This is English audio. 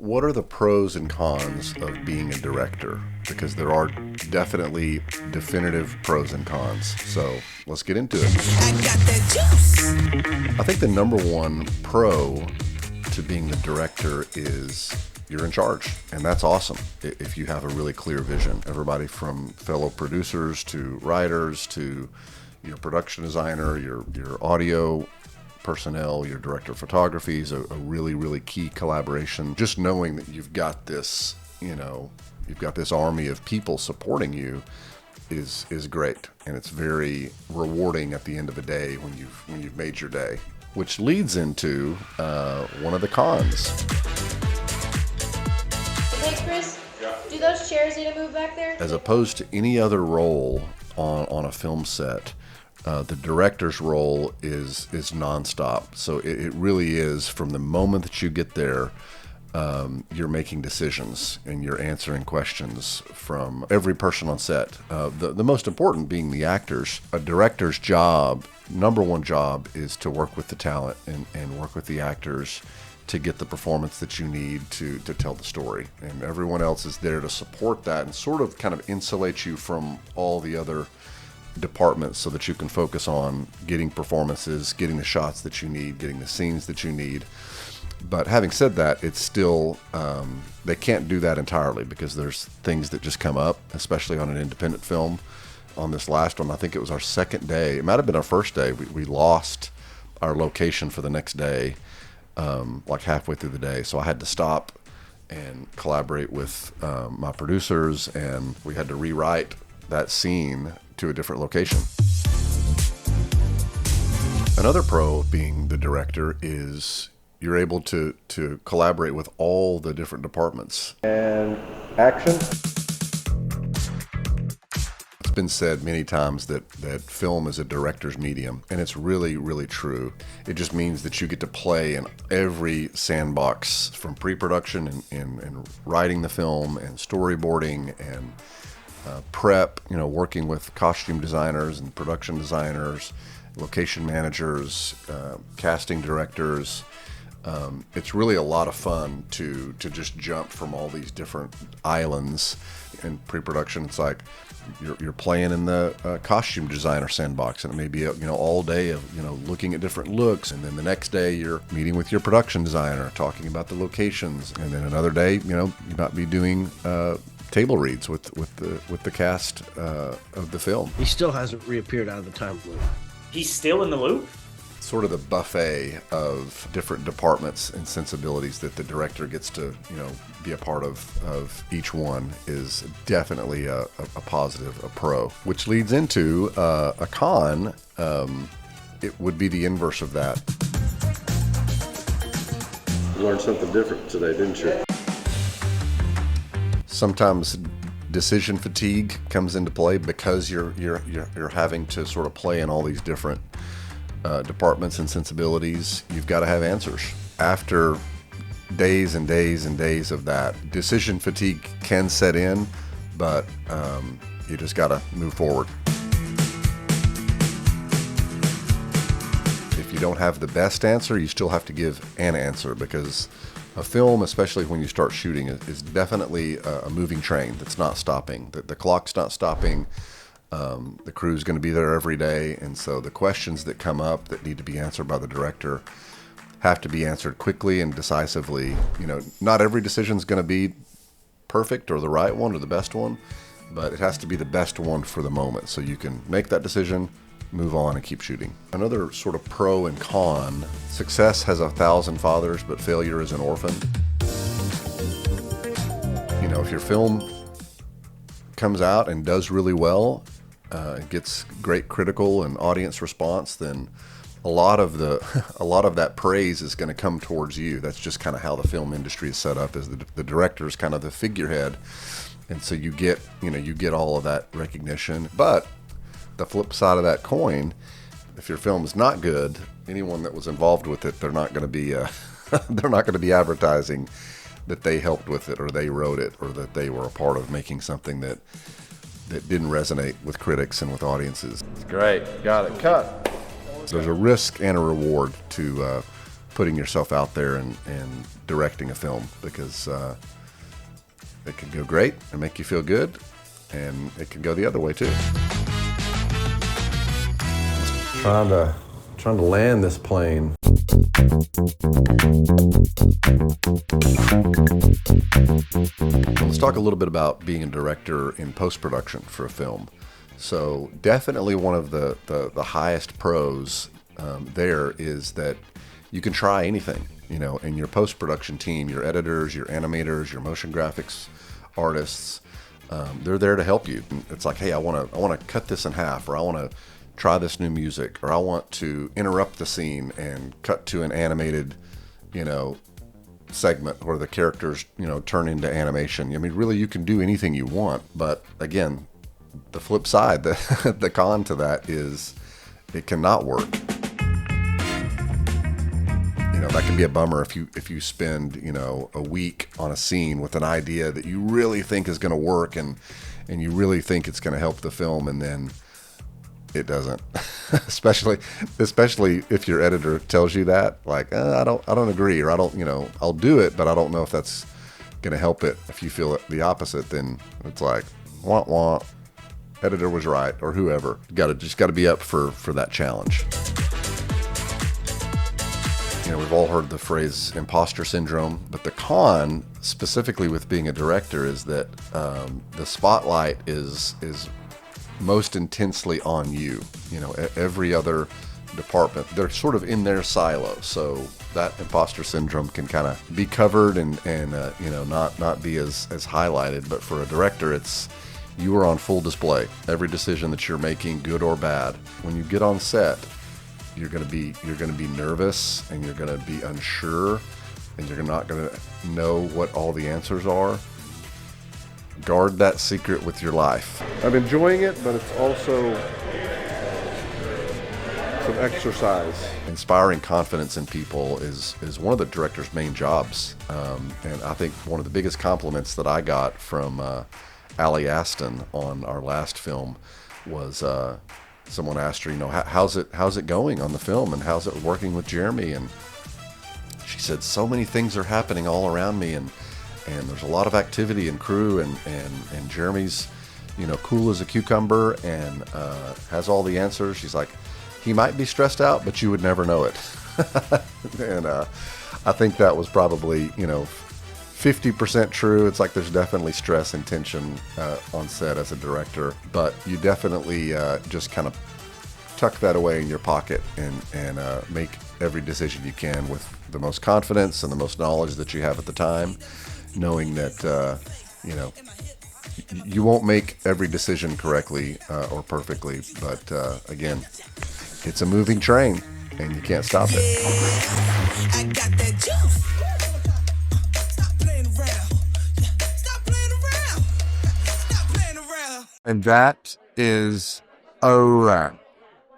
what are the pros and cons of being a director? Because there are definitely definitive pros and cons. So let's get into it. I got that juice. I think the number one pro to being the director is you're in charge, and that's awesome if you have a really clear vision. Everybody from fellow producers to writers to your production designer, your audio personnel, your director of photography is a really, really key collaboration. Just knowing that you've got this, you've got this army of people supporting you is great, and it's very rewarding at the end of the day when you've made your day. Which leads into one of the cons. Hey Chris, do those chairs need to move back there? As opposed to any other role on a film set, the director's role is nonstop. So it really is from the moment that you get there, you're making decisions and you're answering questions from every person on set. The most important being the actors. A director's job, number one job, is to work with the talent and work with the actors to get the performance that you need to tell the story. And everyone else is there to support that and sort of kind of insulate you from all the other departments so that you can focus on getting performances, getting the shots that you need, getting the scenes that you need. But having said that, it's still, they can't do that entirely because there's things that just come up, especially on an independent film. On this last one, I think it was our second day. It might have been our first day. We lost our location for the next day, like halfway through the day. So I had to stop and collaborate with my producers, and we had to rewrite that scene to a different location. Another pro of being the director is you're able to collaborate with all the different departments. And action. It's been said many times that film is a director's medium, and it's really, really true. It just means that you get to play in every sandbox from pre-production and writing the film and storyboarding and prep, working with costume designers and production designers, location managers, casting directors. It's really a lot of fun to just jump from all these different islands in pre-production. It's like you're playing in the costume designer sandbox, and it may be all day of looking at different looks, and then the next day you're meeting with your production designer, talking about the locations, and then another day you might be doing table reads with the cast of the film. He still hasn't reappeared out of the time loop. He's still in the loop? Sort of the buffet of different departments and sensibilities that the director gets to, be a part of each one is definitely a positive, a pro. Which leads into a con. It would be the inverse of that. You learned something different today, didn't you? Sometimes decision fatigue comes into play because you're having to sort of play in all these different departments and sensibilities. You've got to have answers. After days and days and days of that, decision fatigue can set in, but you just got to move forward. If you don't have the best answer, you still have to give an answer, because a film, especially when you start shooting, is definitely a moving train that's not stopping. The clock's not stopping. The crew's going to be there every day, and so the questions that come up that need to be answered by the director have to be answered quickly and decisively. Not every decision is going to be perfect or the right one or the best one, but it has to be the best one for the moment, so you can make that decision, move on, and keep shooting. Another sort of pro and con: success has 1,000 fathers, but failure is an orphan. If your film comes out and does really well, it gets great critical and audience response, then a lot of that praise is going to come towards you. That's just kind of how the film industry is set up, is the director is kind of the figurehead, and so you get all of that recognition. But the flip side of that coin, if your film is not good, anyone that was involved with it, they're not going to be advertising that they helped with it, or they wrote it, or that they were a part of making something that didn't resonate with critics and with audiences. Great. Got it. Cut. There's a risk and a reward to putting yourself out there and directing a film, because it can go great and make you feel good, and it can go the other way too. Trying to land this plane. Let's talk a little bit about being a director in post-production for a film. So definitely one of the highest pros there is that you can try anything, you know, and your post-production team, your editors, your animators, your motion graphics artists, they're there to help you. It's like, hey, I want to cut this in half, or I want to try this new music, or I want to interrupt the scene and cut to an animated, you know, segment where the characters, you know, turn into animation. I mean, really, you can do anything you want. But again, the flip side, the con to that is it cannot work. You know, that can be a bummer if you spend, you know, a week on a scene with an idea that you really think is going to work and you really think it's going to help the film, and then it doesn't. especially if your editor tells you that, like, I don't agree, or I don't, you know, I'll do it, but I don't know if that's going to help it. If you feel the opposite, then it's like, wah wah, editor was right, or whoever. Just got to be up for that challenge. You know, we've all heard the phrase imposter syndrome, but the con, specifically with being a director, is that the spotlight is most intensely on you. You know, every other department, they're sort of in their silo, so that imposter syndrome can kind of be covered and you know, not be as highlighted. But for a director, it's, you are on full display. Every decision that you're making, good or bad. When you get on set, you're gonna be nervous, and you're gonna be unsure, and you're not gonna know what all the answers are. Guard that secret with your life. I'm enjoying it, but it's also some exercise. Inspiring confidence in people is one of the director's main jobs. And I think one of the biggest compliments that I got from Allie Aston on our last film was someone asked her, you know, how's it going on the film, and how's it working with Jeremy? And she said, so many things are happening all around me, and there's a lot of activity and crew, and Jeremy's, you know, cool as a cucumber, and has all the answers. She's like, he might be stressed out, but you would never know it. And I think that was probably, you know, 50% true. It's like there's definitely stress and tension on set as a director, but you definitely just kind of tuck that away in your pocket and make every decision you can with the most confidence and the most knowledge that you have at the time, knowing that you know, you won't make every decision correctly or perfectly, but again, it's a moving train and you can't stop it. I got that juice. Stop playing around. Stop playing around. Stop playing around. And that is a wrap.